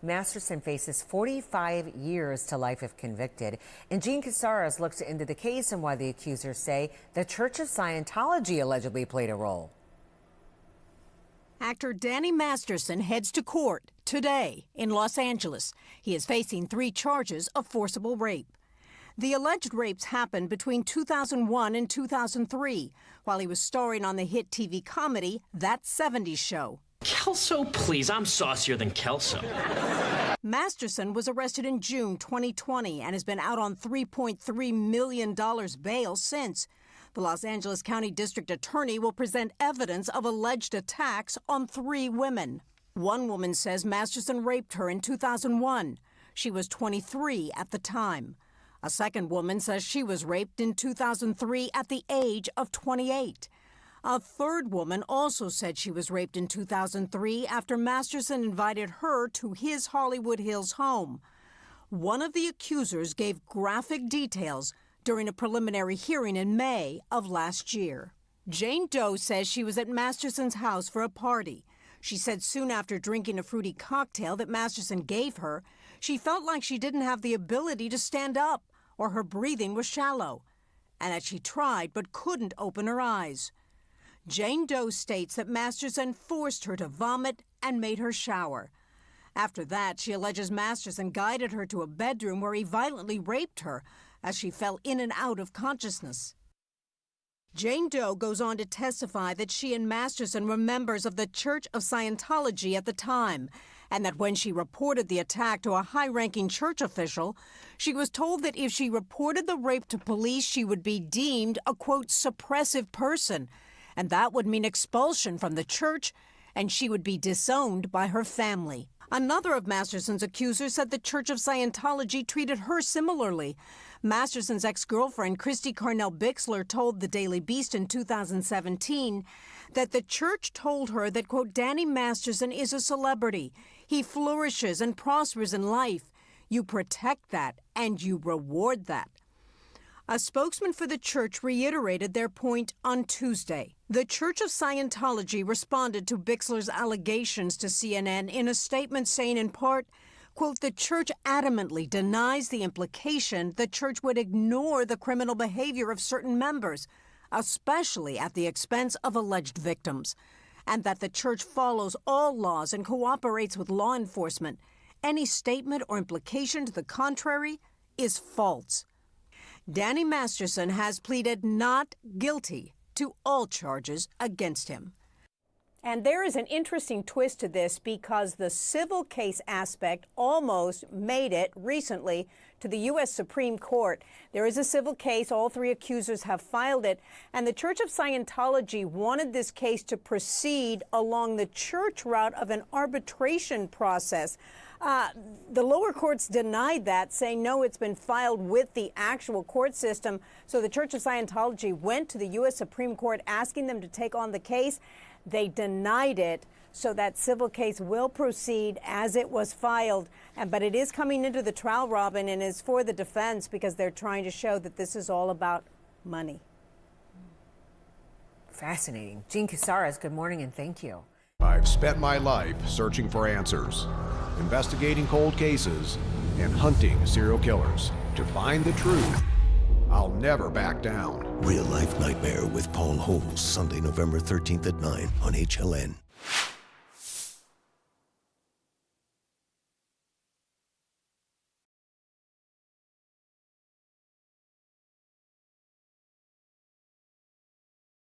Masterson faces 45 years to life if convicted. And Gene Casares looks into the case and why the accusers say the Church of Scientology allegedly played a role. Actor Danny Masterson heads to court today in Los Angeles. He is facing 3 charges of forcible rape. The alleged rapes happened between 2001 and 2003, while he was starring on the hit TV comedy That 70s Show. Kelso, please, I'm saucier than Kelso. Masterson was arrested in June 2020 and has been out on $3.3 million bail since. The Los Angeles County District Attorney will present evidence of alleged attacks on 3 women. One woman says Masterson raped her in 2001. She was 23 at the time. A second woman says she was raped in 2003 at the age of 28. A third woman also said she was raped in 2003 after Masterson invited her to his Hollywood Hills home. One of the accusers gave graphic details during a preliminary hearing in May of last year. Jane Doe says she was at Masterson's house for a party. She said soon after drinking a fruity cocktail that Masterson gave her, she felt like she didn't have the ability to stand up, or her breathing was shallow, and that she tried but couldn't open her eyes. Jane Doe states that Masterson forced her to vomit and made her shower. After that, she alleges Masterson guided her to a bedroom where he violently raped her as she fell in and out of consciousness. Jane Doe goes on to testify that she and Masterson were members of the Church of Scientology at the time, and that when she reported the attack to a high-ranking church official, she was told that if she reported the rape to police, she would be deemed a, quote, suppressive person, and that would mean expulsion from the church, and she would be disowned by her family. Another of Masterson's accusers said the Church of Scientology treated her similarly. Masterson's ex-girlfriend, Christy Carnell Bixler, told the Daily Beast in 2017 that the church told her that, quote, Danny Masterson is a celebrity. He flourishes and prospers in life. You protect that and you reward that. A spokesman for the church reiterated their point on Tuesday. The Church of Scientology responded to Bixler's allegations to CNN in a statement saying in part, quote, the church adamantly denies the implication the church would ignore the criminal behavior of certain members, especially at the expense of alleged victims, and that the church follows all laws and cooperates with law enforcement. Any statement or implication to the contrary is false. Danny Masterson has pleaded not guilty to all charges against him. And there is an interesting twist to this because the civil case aspect almost made it recently to the U.S. Supreme Court. There is a civil case. All 3 accusers have filed it. And the Church of Scientology wanted this case to proceed along the church route of an arbitration process. The lower courts denied that, saying, no, it's been filed with the actual court system. So the Church of Scientology went to the U.S. Supreme Court asking them to take on the case. They denied it, so that civil case will proceed as it was filed. But it is coming into the trial, Robin, and is for the defense because they're trying to show that this is all about money. Fascinating. Gene Casares, good morning and thank you. I've spent my life searching for answers, investigating cold cases, and hunting serial killers. To find the truth, I'll never back down. Real Life Nightmare with Paul Holmes, Sunday, November 13th at 9 on HLN.